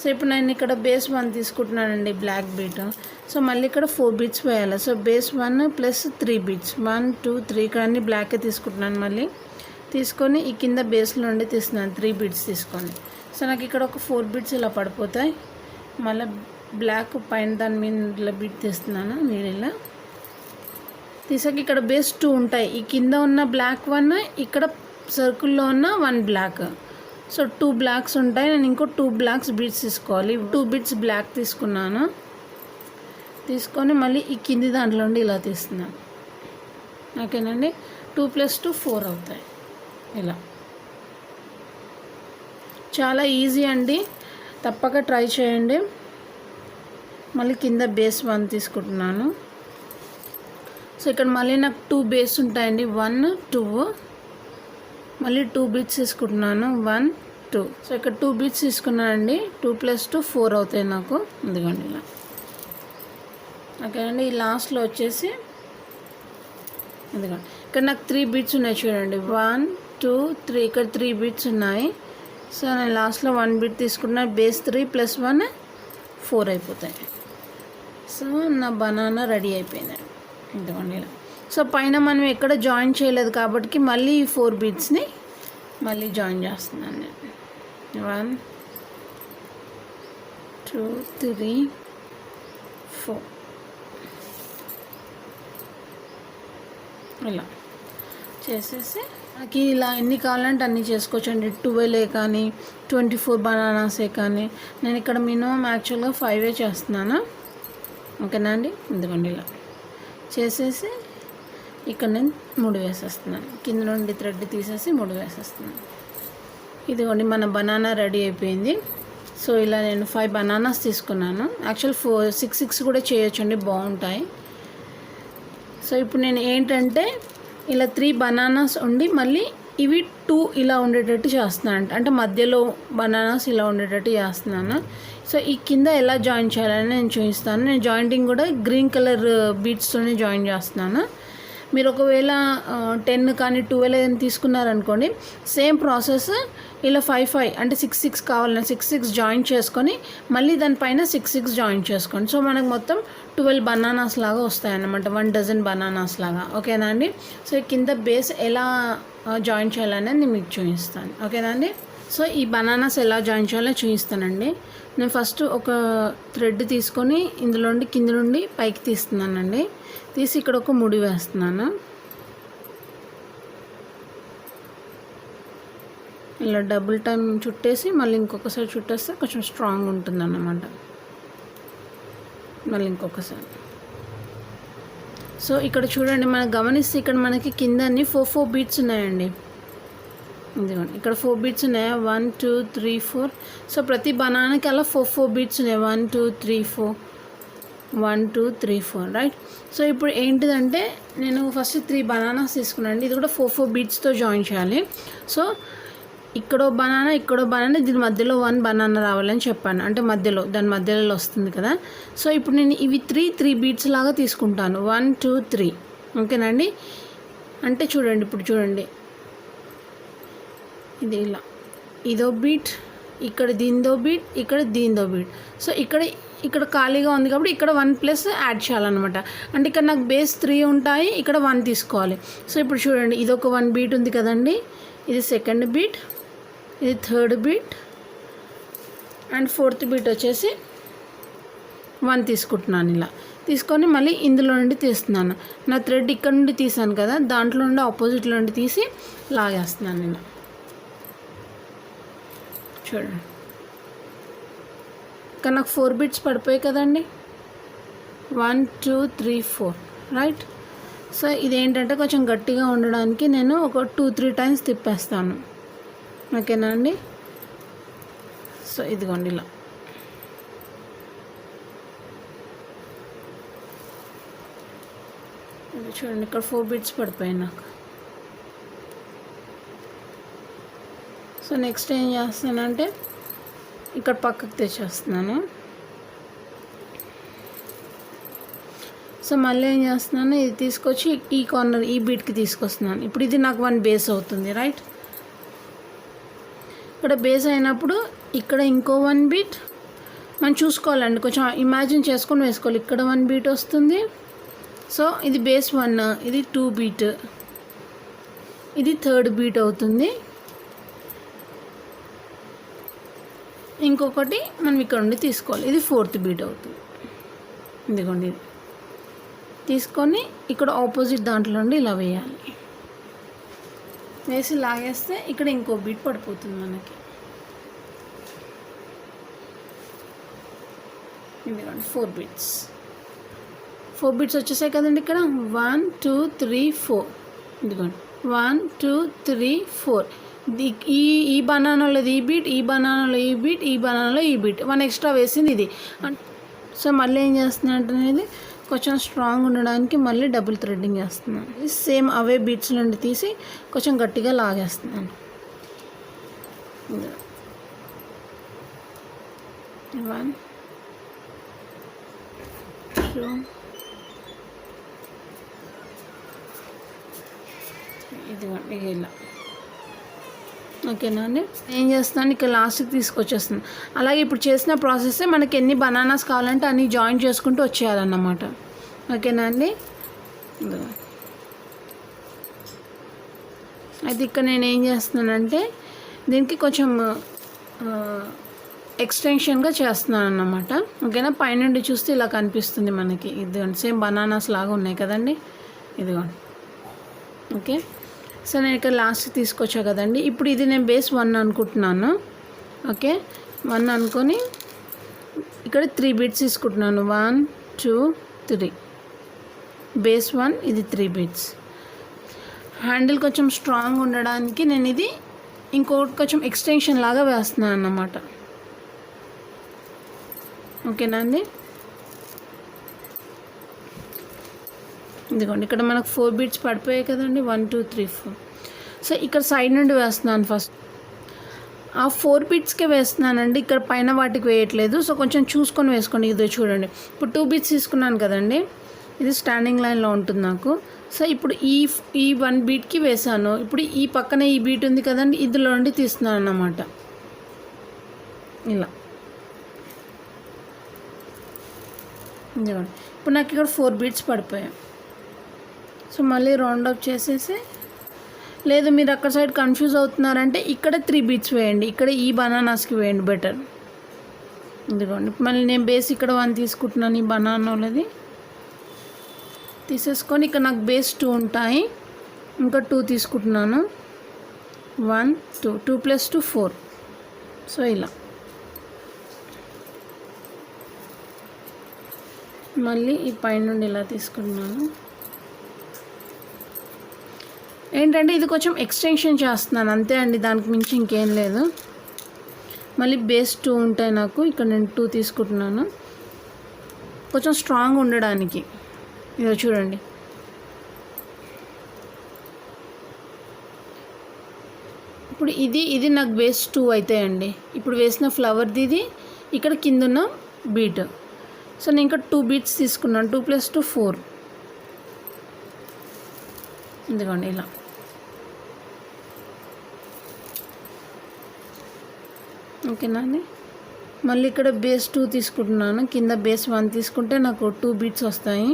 సో ఇప్పుడు నేను ఇక్కడ బేస్ 1 తీసుకుంటున్నానండి, బ్లాక్ బీట్. సో మళ్ళీ ఇక్కడ 4 బీట్స్ వేయాలి. So base 1 + 3 beats, 1 2 3. ఇక్కడ అన్ని బ్లాకే తీసుకుంటున్నాను. మళ్ళీ తీసుకొని ఈ కింద బేస్లో నుండి తీస్తున్నాను 3 బీట్స్ తీసుకొని. సో నాకు ఇక్కడ ఒక 4 బీట్స్ ఇలా పడిపోతాయి. మళ్ళీ బ్లాక్ పైన దాని మీద ఇలా బీట్ తీస్తున్నాను నేను ఇలా. తీసాక ఇక్కడ బేస్ 2 ఉంటాయి. ఈ కింద ఉన్న బ్లాక్ 1, ఇక్కడ సర్కిల్లో ఉన్న 1 బ్లాక్. సో 2 బ్లాక్స్ ఉంటాయి. నేను ఇంకో 2 బ్లాక్స్ బీట్స్ తీసుకోవాలి. 2 బీట్స్ బ్లాక్ తీసుకున్నాను. తీసుకొని మళ్ళీ ఈ కింది దాంట్లో నుండి ఇలా తీస్తున్నాను. ఓకేనండి, 2 + 2 4 అవుతాయి ఇలా. చాలా ఈజీ అండి, తప్పక ట్రై చేయండి. మళ్ళీ కింద బేస్ 1 తీసుకుంటున్నాను. సో ఇక్కడ మళ్ళీ నాకు 2 బేస్ ఉంటాయండి, 1 2. మళ్ళీ 2 బీట్స్ తీసుకుంటున్నాను, 1 2. సో ఇక్కడ 2 బీట్స్ తీసుకున్నానండి, 2 + 2 4 అవుతాయి నాకు. ఎందుకండి ఇలా. ఓకే అండి, ఈ లాస్ట్లో వచ్చేసి ఎందుకండి ఇక్కడ నాకు 3 బీట్స్ ఉన్నాయి చూడండి, 1 2 3. ఇక్కడ 3 బీట్స్ ఉన్నాయి. సో నేను లాస్ట్లో 1 బీట్ తీసుకున్నాను, బేస్ 3 + 1 4 అయిపోతాయి. సో నా బనానా రెడీ అయిపోయింది. ఎందుకండి ఇలా. సో పైన మనం ఎక్కడ జాయిన్ చేయలేదు కాబట్టి మళ్ళీ ఈ 4 బీట్స్ని మళ్ళీ జాయిన్ చేస్తున్నాను నేను. 1 2 3 4 ఇలా చేసేసి నాకు ఇలా ఎన్ని కావాలంటే అన్నీ చేసుకోవచ్చండి. 12 కానీ 24 బనానాసే కానీ. నేను ఇక్కడ మినిమం యాక్చువల్గా 5 చేస్తున్నాను. ఓకేనా అండి, ఎందుకండి ఇలా చేసేసి ఇక్కడ నేను 3 వేసేస్తున్నాను. కింద నుండి థ్రెడ్ తీసేసి 3 వేసేస్తున్నాను. ఇదిగోండి మన బనానా రెడీ అయిపోయింది. సో ఇలా నేను 5 బనానాస్ తీసుకున్నాను. యాక్చువల్ 6 కూడా చేయొచ్చండి, బాగుంటాయి. సో ఇప్పుడు నేను ఏంటంటే ఇలా 3 బనానాస్ ఉండి మళ్ళీ ఇవి 2 ఇలా ఉండేటట్టు చేస్తున్నాను, అంటే మధ్యలో బనానాస్ ఇలా ఉండేటట్టు చేస్తున్నాను. సో ఈ కింద ఎలా జాయిన్ చేయాలని నేను చూపిస్తాను. నేను జాయింటింగ్ కూడా గ్రీన్ కలర్ బీడ్స్తోనే జాయిన్ చేస్తున్నాను. మీరు ఒకవేళ 10 కానీ 12 ఏదైనా తీసుకున్నారనుకోండి, సేమ్ ప్రాసెస్ ఇలా 5 అంటే 6 కావాలని 6 జాయిన్ చేసుకొని మళ్ళీ దానిపైన 6 జాయిన్ చేసుకోండి. సో మనకు మొత్తం 12 బనానాస్ లాగా వస్తాయన్నమాట, 1 డజన్ బనానాస్ లాగా. ఓకేనా అండి? సో కింద బేస్ ఎలా జాయిన్ చేయాలనేది నేను మీకు చూపిస్తాను. ఓకేనా అండి? సో ఈ బనానాస్ ఎలా జాయిన్ చేయాలో చూపిస్తానండి. నేను ఫస్ట్ ఒక థ్రెడ్ తీసుకొని ఇందులో కింద నుండి పైకి తీస్తున్నానండి. తీసి ఇక్కడ ఒక ముడి వేస్తున్నాను. ఇలా డబుల్ టైం చుట్టేసి మళ్ళీ ఇంకొకసారి చుట్టేస్తే కొంచెం స్ట్రాంగ్ ఉంటుంది అన్నమాట. మళ్ళీ ఇంకొకసారి. సో ఇక్కడ చూడండి, మనం గమనిస్తే ఇక్కడ మనకి కింద అన్ని 4 బీట్స్ ఉన్నాయండి. ఇదిగోండి ఇక్కడ 4 బీట్స్ ఉన్నాయి. 1 2 3 4. సో ప్రతి బనానాకి అలా 4 బీట్స్ ఉన్నాయి. 1 2 3 4 1 2 3 4 రైట్. సో ఇప్పుడు ఏంటిదంటే నేను ఫస్ట్ 3 బనానాస్ తీసుకున్నాను. ఇది కూడా 4 బీట్స్తో జాయిన్ చేయాలి. సో ఇక్కడో బనానా దీని మధ్యలో 1 బనానా రావాలని చెప్పాను, అంటే మధ్యలో దాని మధ్యలో వస్తుంది కదా. సో ఇప్పుడు నేను ఇవి 3 బీట్స్ లాగా తీసుకుంటాను. 1 2 3. ఓకేనండి? అంటే చూడండి, ఇప్పుడు చూడండి, ఇది ఇలా ఇదో బీట్, ఇక్కడ దీందో బీట్, ఇక్కడ దీందో బీట్. సో ఇక్కడ ఖాళీగా ఉంది కాబట్టి ఇక్కడ 1 ప్లస్ యాడ్ చేయాలన్నమాట. అంటే ఇక్కడ నాకు బేస్ 3 ఉంటాయి, ఇక్కడ 1 తీసుకోవాలి. సో ఇప్పుడు చూడండి, ఇది ఒక 1 బీట్ ఉంది కదండి, ఇది సెకండ్ బీట్, ఇది third beat, and fourth beat వచ్చేసి 1 తీసుకుంటున్నాను. ఇలా తీసుకొని మళ్ళీ ఇందులో నుండి తీస్తున్నాను. నా థ్రెడ్ ఇక్కడ నుండి తీసాను కదా, దాంట్లో నుండి ఆపోజిట్లో నుండి తీసి లాగేస్తున్నాను ఇలా. చూడండి, ఇక్కడ నాకు 4 బీట్స్ పడిపోయాయి కదండి. 1 2 3 4 రైట్. సో ఇదేంటంటే కొంచెం గట్టిగా ఉండడానికి నేను ఒక 2-3 టైమ్స్ తిప్పేస్తాను. ఓకేనా అండి? సో ఇదిగోండి ఇలా. చూడండి, ఇక్కడ 4 బీట్స్ పడిపోయాయి నాకు. సో నెక్స్ట్ ఏం చేస్తానంటే ఇక్కడ పక్కకు తెచ్చేస్తున్నాను. సో మళ్ళీ ఏం చేస్తున్నాను, ఇది తీసుకొచ్చి ఈ కార్నర్ ఈ బీట్కి తీసుకొస్తున్నాను. ఇప్పుడు ఇది నాకు 1 బేస్ అవుతుంది రైట్. ఇక్కడ బేస్ అయినప్పుడు ఇక్కడ ఇంకో 1 బీట్ మనం చూసుకోవాలండి, కొంచెం ఇమాజిన్ చేసుకొని వేసుకోవాలి. ఇక్కడ 1 బీట్ వస్తుంది. సో ఇది బేస్ 1, ఇది 2 బీట్, ఇది థర్డ్ బీట్ అవుతుంది. ఇంకొకటి మనం ఇక్కడ నుండి తీసుకోవాలి, ఇది 4th బీట్ అవుతుంది. ఇదిగోండి, ఇది తీసుకొని ఇక్కడ ఆపోజిట్ దాంట్లో నుండి ఇలా వేయాలి. వేసి లాగేస్తే ఇక్కడ ఇంకో బీట్ పడిపోతుంది మనకి. ఇదిగోండి 4 బీట్స్. 4 బీట్స్ వచ్చేసాయి కదండి. ఇక్కడ 1 2 3 4. ఇదిగోండి 1 2 3 4. ఈ బనానాలో ఈ బీట్, ఈ బనానాలో ఈ బీట్, ఈ బనానాలో ఈ బీట్, 1 ఎక్స్ట్రా వేసింది ఇది. సో మళ్ళీ ఏం చేస్తున్నట్టు అనేది కొంచెం స్ట్రాంగ్ ఉండడానికి మళ్ళీ డబుల్ థ్రెడ్డింగ్ చేస్తున్నాను. సేమ్ అవే బీట్స్ నుండి తీసి కొంచెం గట్టిగా లాగేస్తున్నాను. 1 2 ఇదిగోండి ఇలా. ఓకేనా అండి? ఏం చేస్తున్నాను, ఇక్కడ లాస్ట్కి తీసుకొచ్చేస్తున్నాను. అలాగే ఇప్పుడు చేసిన ప్రాసెస్సే మనకి ఎన్ని బనానాస్ కావాలంటే అన్ని జాయిన్ చేసుకుంటూ వచ్చేయాలన్నమాట. ఓకేనా అండి? అయితే ఇక్కడ నేను ఏం చేస్తున్నానంటే దీనికి కొంచెం ఎక్స్టెన్షన్గా చేస్తున్నాను అన్నమాట. ఓకేనా? పైనుండి చూస్తే ఇలా కనిపిస్తుంది మనకి. ఇదిగోండి సేమ్ బనానాస్ లాగా ఉన్నాయి కదండి. ఇదిగోండి. ఓకే, సో నేను ఇక్కడ లాస్ట్ తీసుకొచ్చా కదండి. ఇప్పుడు ఇది నేను బేస్ 1 అనుకుంటున్నాను. ఓకే, 1 అనుకొని ఇక్కడ 3 బీట్స్ తీసుకుంటున్నాను. 1 2 3 బేస్ 1, ఇది 3 బీట్స్. హ్యాండిల్ కొంచెం స్ట్రాంగ్ ఉండడానికి నేను ఇది ఇంకొకటి కొంచెం ఎక్స్టెన్షన్ లాగా వేస్తున్నాను అన్నమాట. ఓకేనా అండి? ఇదిగోండి ఇక్కడ మనకు 4 బీట్స్ పడిపోయాయి కదండి. 1 2 3 4. సో ఇక్కడ సైడ్ నుండి వేస్తున్నాను ఫస్ట్. ఆ 4 బీట్స్కే వేస్తున్నానండి, ఇక్కడ పైన వాటికి వేయట్లేదు. సో కొంచెం చూసుకొని వేసుకోండి. ఇదో చూడండి, ఇప్పుడు 2 బీట్స్ తీసుకున్నాను కదండి, ఇది స్టాండింగ్ లైన్లో ఉంటుంది నాకు. సో ఇప్పుడు ఈ 1 బీట్కి వేసాను. ఇప్పుడు ఈ పక్కన ఈ బీట్ ఉంది కదండి, ఇందులో నుండి తీస్తున్నాను అన్నమాట. ఇలా ఇదిగోండి, ఇప్పుడు నాకు ఇక్కడ 4 బీట్స్ పడిపోయాయి. సో మళ్ళీ రౌండ్ అప్ చేసేసి, లేదు మీరు అక్కడ సైడ్ కన్ఫ్యూజ్ అవుతున్నారంటే ఇక్కడ 3 బీట్స్ వేయండి, ఇక్కడ ఈ బనానాస్కి వేయండి బెటర్. ఇదిగోండి, మళ్ళీ నేను బేస్ ఇక్కడ 1 తీసుకుంటున్నాను, ఈ బనానాలది తీసేసుకొని ఇక్కడ నాకు బేస్ 2 ఉంటాయి, ఇంకా 2 తీసుకుంటున్నాను. 1 2 2 + 2 4. సో ఇలా మళ్ళీ ఈ పైన నుండి ఇలా తీసుకుంటున్నాను. ఏంటంటే ఇది కొంచెం ఎక్స్టెన్షన్ చేస్తున్నాను అంతే అండి, దానికి మించి ఇంకేం లేదు. మళ్ళీ బేస్ 2 ఉంటాయి నాకు, ఇక్కడ నేను 2 తీసుకుంటున్నాను కొంచెం స్ట్రాంగ్ ఉండడానికి. ఇదో చూడండి, ఇప్పుడు ఇది నాకు బేస్ 2 అవుతాయండి. ఇప్పుడు వేసిన ఫ్లవర్ది ఇది ఇక్కడ కిందున్న బీట్. సో నేను ఇంకా 2 బీట్స్ తీసుకున్నాను, 2 + 2 4. ఇదిగోండి ఇలా. ఓకేనా అండి, మళ్ళీ ఇక్కడ బేస్ 2 తీసుకుంటున్నాను, కింద బేస్ 1 తీసుకుంటే నాకు 2 బీట్స్ వస్తాయి.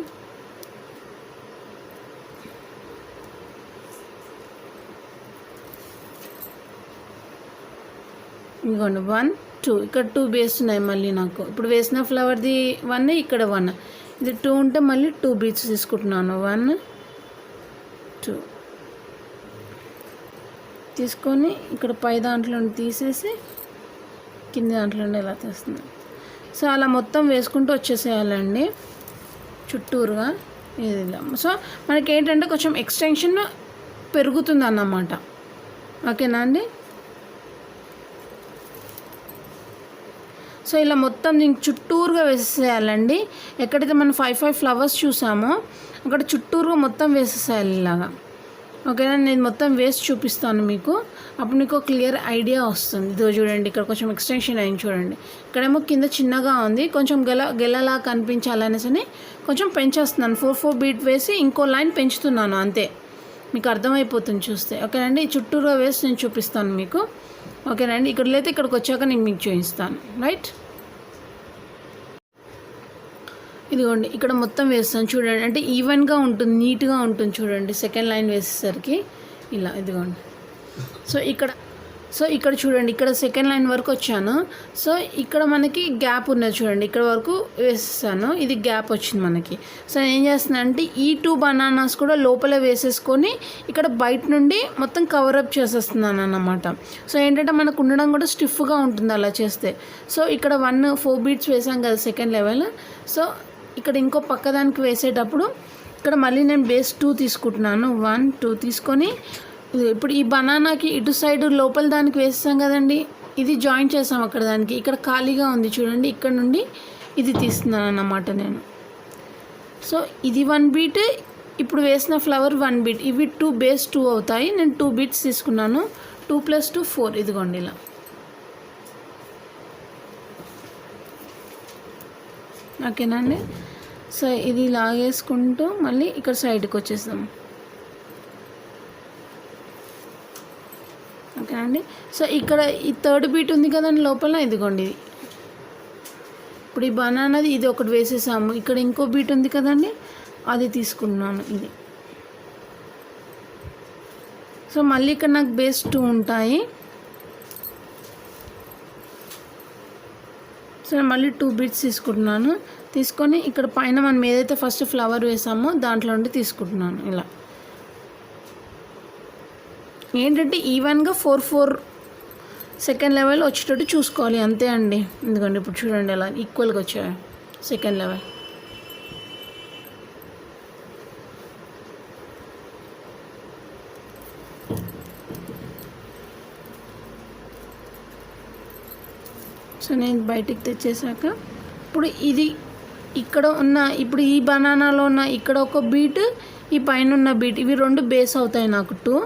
ఇదిగోండి 1 2, ఇక్కడ 2 బేస్ ఉన్నాయి మళ్ళీ నాకు. ఇప్పుడు వేసిన ఫ్లవర్ది 1, ఇక్కడ 1, ఇది 2 ఉంటే మళ్ళీ 2 బీట్స్ తీసుకుంటున్నాను. 1 2 తీసుకొని ఇక్కడ పై దాంట్లో తీసేసి కింద దాంట్లో ఇలా తీస్తున్నాను. సో అలా మొత్తం వేసుకుంటూ వచ్చేసేయాలండి చుట్టూరుగా ఇది. సో మనకి ఏంటంటే కొంచెం ఎక్స్టెన్షన్ పెరుగుతుంది అన్నమాట. ఓకేనా అండి, సో ఇలా మొత్తం దీనికి చుట్టూరుగా వేసేసేయాలండి. ఎక్కడైతే మనం 5 ఫ్లవర్స్ చూసామో అక్కడ చుట్టూరుగా మొత్తం వేసేసేయాలి ఇలాగా. ఓకేనా, నేను మొత్తం వేసి చూపిస్తాను మీకు, అప్పుడు మీకు క్లియర్ ఐడియా వస్తుంది. ఇదో చూడండి, ఇక్కడ కొంచెం ఎక్స్టెన్షన్ అయింది చూడండి, ఇక్కడేమో కింద చిన్నగా ఉంది, కొంచెం గెలలా కనిపించాలనేసి కొంచెం పెంచేస్తున్నాను. 4 బీట్ వేసి ఇంకో లైన్ పెంచుతున్నాను అంతే, మీకు అర్థమైపోతుంది చూస్తే. ఓకేనండి, చుట్టూరుగా వేసి నేను చూపిస్తాను మీకు. ఓకేనండి, ఇక్కడ లేతే ఇక్కడికి వచ్చాక నేను మీకు చూపిస్తాను. రైట్, ఇదిగోండి ఇక్కడ మొత్తం వేస్తాను చూడండి, అంటే ఈవెన్గా ఉంటుంది, నీట్గా ఉంటుంది చూడండి. సెకండ్ లైన్ వేసేసరికి ఇలా ఇదిగోండి. సో ఇక్కడ చూడండి, ఇక్కడ సెకండ్ లైన్ వరకు వచ్చాను. సో ఇక్కడ మనకి గ్యాప్ ఉన్నది చూడండి, ఇక్కడ వరకు వేసేసాను, ఇది గ్యాప్ వచ్చింది మనకి. సో నేను ఏం చేస్తున్నాను అంటే ఈ 2 బనానాస్ కూడా లోపల వేసేసుకొని ఇక్కడ బయట నుండి మొత్తం కవరప్ చేసేస్తున్నాను అన్నమాట. సో ఏంటంటే మనకు ఉండడం కూడా స్టిఫ్గా ఉంటుంది అలా చేస్తే. సో ఇక్కడ 4 బీట్స్ వేసాం కదా సెకండ్ లెవెల్. సో ఇక్కడ ఇంకో పక్కదానికి వేసేటప్పుడు ఇక్కడ మళ్ళీ నేను బేస్ 2 తీసుకుంటున్నాను. 1 2 తీసుకొని ఇప్పుడు ఈ బనానాకి ఇటు సైడ్ లోపల దానికి వేస్తాం కదండి, ఇది జాయిన్ చేసాం అక్కడ దానికి. ఇక్కడ ఖాళీగా ఉంది చూడండి, ఇక్కడ నుండి ఇది తీస్తున్నాను అన్నమాట నేను. సో ఇది 1 బీట్, ఇప్పుడు వేసిన ఫ్లవర్ 1 బీట్, ఇవి 2 బేస్ 2 అవుతాయి. నేను 2 బీట్స్ తీసుకున్నాను, 2 + 2 4. ఇదిగోండి ఇలా. ఓకేనండి, సో ఇది లాగేసుకుంటూ మళ్ళీ ఇక్కడ సైడ్కి వచ్చేస్తాం. ఓకేనండి, సో ఇక్కడ ఈ 3rd బీట్ ఉంది కదండి లోపల, ఇదిగోండి ఇది. ఇప్పుడు ఈ బనానాది ఇది ఒకటి వేసేసాము, ఇక్కడ ఇంకో బీట్ ఉంది కదండి అది తీసుకున్నాను ఇది. సో మళ్ళీ ఇక్కడ నాకు బేస్ 2 ఉంటాయి. సో మళ్ళీ 2 బీట్స్ తీసుకుంటున్నాను, తీసుకొని ఇక్కడ పైన మనం ఏదైతే ఫస్ట్ ఫ్లవర్ వేసామో దాంట్లో నుండి తీసుకుంటున్నాను ఇలా. ఏంటంటే ఈవెన్గా 4 సెకండ్ లెవెల్ వచ్చేటట్టు చూసుకోవాలి అంతే అండి. ఎందుకంటే ఇప్పుడు చూడండి అలా ఈక్వల్గా వచ్చాయి సెకండ్ లెవెల్. సో నేను బయటికి తెచ్చేసాక ఇప్పుడు ఇది ఇక్కడ ఉన్న, ఇప్పుడు ఈ బనానాలో ఉన్న ఇక్కడ ఒక బీట్, ఈ పైన ఉన్న బీట్, ఇవి 2 బేస్ అవుతాయి నాకు 2.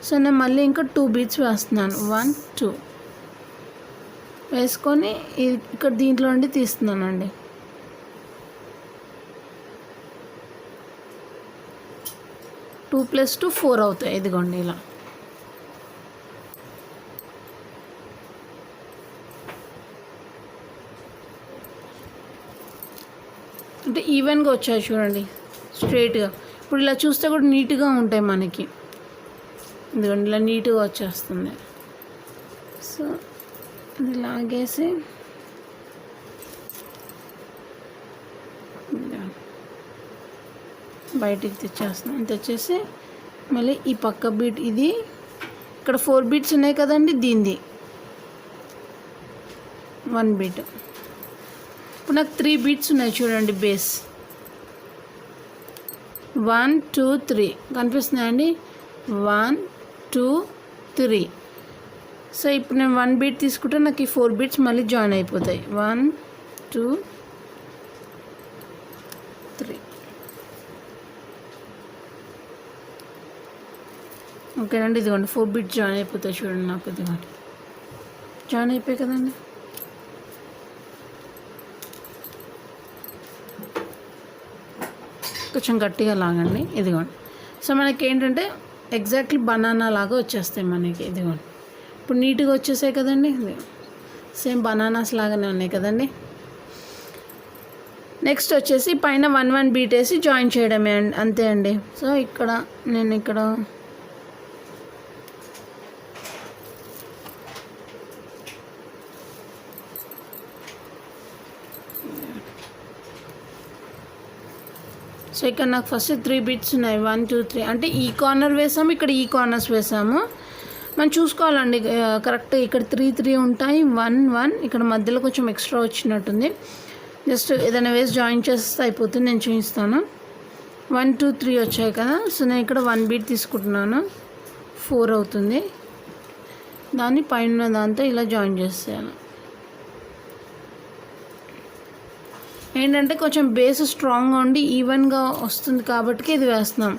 సో నేను మళ్ళీ ఇంకా 2 బీట్స్ వేస్తున్నాను. 1 2 వేసుకొని ఇక్కడ దీంట్లో నుండి తీస్తున్నానండి. టూ ప్లస్ 2 4 అవుతాయి. ఇదిగోండి ఇలా. అంటే ఈవెన్గా వచ్చాయి చూడండి, స్ట్రైట్గా. ఇప్పుడు ఇలా చూస్తే కూడా నీట్గా ఉంటాయి మనకి. ఇదిగోండి ఇలా నీట్గా వచ్చేస్తుంది. సో ఇది లాగేసి బయటికి తెచ్చేసి మళ్ళీ ఈ పక్క బీట్, ఇది ఇక్కడ 4 బీట్స్ ఉన్నాయి కదండి, దీనిది 1 బీట్. ఇప్పుడు నాకు 3 బీట్స్ ఉన్నాయి చూడండి బేస్. 1 2 3 కనిపిస్తున్నాయండి. 1 2 3. సో ఇప్పుడు నేను 1 బీట్ తీసుకుంటే నాకు ఈ 4 బీట్స్ మళ్ళీ జాయిన్ అయిపోతాయి. 1 2 3. ఓకేనండి. ఇదిగోండి 4 బీట్స్ జాయిన్ అయిపోతాయి చూడండి నాకు. ఇదిగోండి జాయిన్ అయిపోయాయి కదండి. కొంచెం గట్టిగా లాగండి. ఇదిగోండి. సో మనకి ఏంటంటే ఎగ్జాక్ట్లీ బనానా లాగా వచ్చేస్తాయి మనకి. ఇదిగోండి ఇప్పుడు నీట్గా వచ్చేసాయి కదండి. సేమ్ బనానాస్ లాగానే ఉన్నాయి కదండి. నెక్స్ట్ వచ్చేసి పైన 1 1 బీట్ వేసి జాయిన్ చేయడమే అంతే అండి. సో నేను ఇక్కడ సో ఇక్కడ నాకు ఫస్ట్ 3 బీట్స్ ఉన్నాయి. 1 2 3 అంటే ఈ కార్నర్ వేసాము, ఇక్కడ ఈ కార్నర్స్ వేసాము. మనం చూసుకోవాలండి కరెక్ట్. ఇక్కడ 3 3 ఉంటాయి. 1 1 ఇక్కడ మధ్యలో కొంచెం ఎక్స్ట్రా వచ్చినట్టుంది. జస్ట్ ఏదైనా వేసి జాయిన్ చేస్తే అయిపోతుంది. నేను చూపిస్తాను. 1 2 3 వచ్చాయి కదా. సో నేను ఇక్కడ 1 బీట్ తీసుకుంటున్నాను. 4 అవుతుంది. దాన్ని పైన దాంతో ఇలా జాయిన్ చేస్తాను. ఏంటంటే కొంచెం బేస్ స్ట్రాంగ్గా ఉండి ఈవెన్గా వస్తుంది కాబట్టి ఇది వేస్తున్నాం.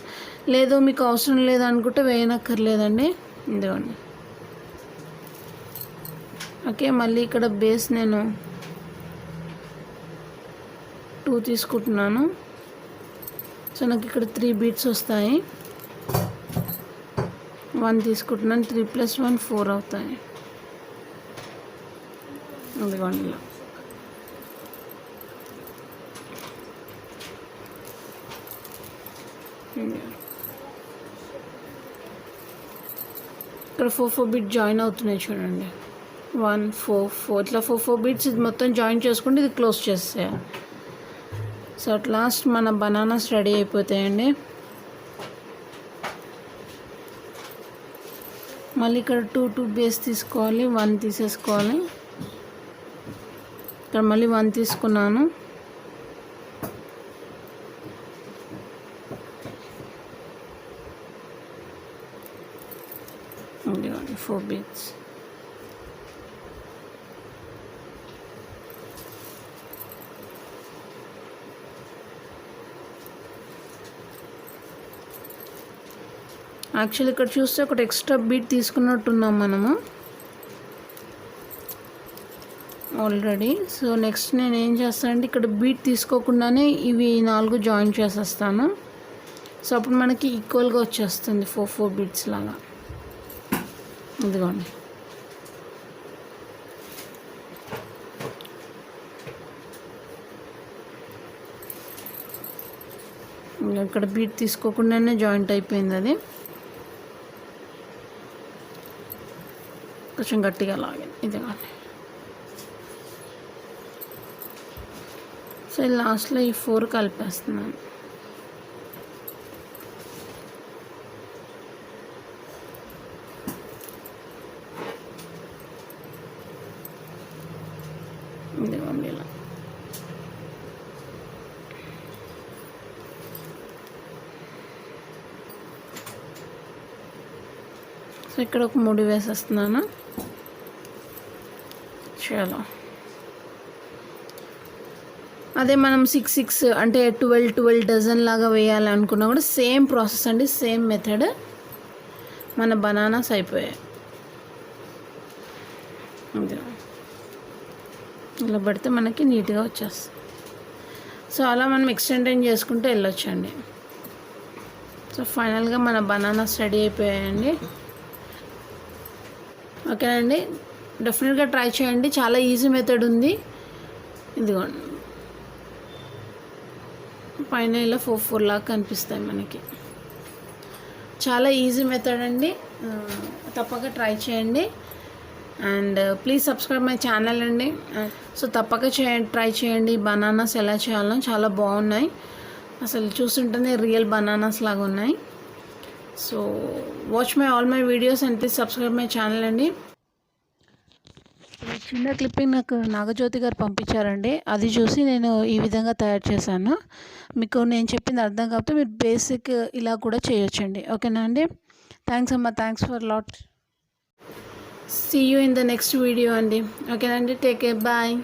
లేదు మీకు అవసరం లేదనుకుంటే వేయనక్కర్లేదండి. ఇదిగోండి. ఓకే, మళ్ళీ ఇక్కడ బేస్ నేను 2 తీసుకుంటున్నాను. సో నాకు ఇక్కడ 3 బీట్స్ వస్తాయి. 1 తీసుకుంటున్నాను. 3 + 1 4 అవుతాయి. ఇదిగోండి ఇలా. ఇక్కడ 4 4 బీట్ జాయిన్ అవుతున్నాయి చూడండి. 1 4 4 ఇట్లా 4 4 బీట్స్ ఇది మొత్తం జాయిన్ చేసుకుంటే ఇది క్లోజ్ చేస్తాయి. సో అట్ లాస్ట్ మన బనానాస్ రెడీ అయిపోతాయండి. మళ్ళీ ఇక్కడ 2 2 బేస్ తీసుకోవాలి. 1 తీసేసుకోవాలి. ఇక్కడ మళ్ళీ 1 తీసుకున్నాను. ఇదిగోండి 4 బీట్స్. యాక్చువల్లీ ఇక్కడ చూస్తే ఒకటి ఎక్స్ట్రా బీట్ తీసుకున్నట్టున్నాం మనము ఆల్రెడీ. సో నెక్స్ట్ నేను ఏం చేస్తానంటే ఇక్కడ బీట్ తీసుకోకుండానే ఇవి 4 జాయిన్ చేసేస్తాను. సో అప్పుడు మనకి ఈక్వల్గా వచ్చేస్తుంది 4 4 బీట్స్ లాగా. ఇదిగోండి. ఇక్కడ బీట్ తీసుకోకుండానే జాయింట్ అయిపోయింది. అది కొంచెం గట్టిగా లాగింది. ఇదిగోండి. సో లాస్ట్లో ఈ 4 కలిపేస్తున్నాను. ఇదిగోండి ఇలా. సో ఇక్కడ ఒక 3 వేసేస్తున్నాను. చలో, అదే మనం 6 6 అంటే 12 12 డజన్ లాగా వేయాలనుకున్నా కూడా సేమ్ ప్రాసెస్ అండి, సేమ్ మెథడ్. మన బనానాస్ అయిపోయాయి. ఇలా పెడితే మనకి నీట్గా వచ్చేస్తుంది. సో అలా మనం ఎక్స్టెండ్ చేసుకుంటూ వెళ్ళొచ్చండి. సో ఫైనల్గా మన బనానాస్ రెడీ అయిపోయాయండి. ఓకేనండి, డెఫినెట్గా ట్రై చేయండి. చాలా ఈజీ మెథడ్ ఉంది. ఇదిగోండి, పైన ఇలా 4 లాగా కనిపిస్తాయి మనకి. చాలా ఈజీ మెథడ్ అండి, తప్పక ట్రై చేయండి. And please subscribe my channel అండి. సో తప్పక ట్రై చేయండి. బనానాస్ ఎలా చేయాలో చాలా బాగున్నాయి. అసలు చూస్తుంటేనే రియల్ బనానాస్ లాగా ఉన్నాయి. So watch all my videos and please subscribe my channel అండి. చిన్న క్లిప్పింగ్ నాకు నాగజ్యోతి గారు పంపించారండి. అది చూసి నేను ఈ విధంగా తయారు చేశాను. మీకు నేను చెప్పింది అర్థం కాకపోతే మీరు బేసిక్ ఇలా కూడా చేయొచ్చండి. ఓకేనా అండి? థ్యాంక్స్ అమ్మా, thanks for lot. See you in the next video అండి. ఓకేనా అండి? Take care, bye.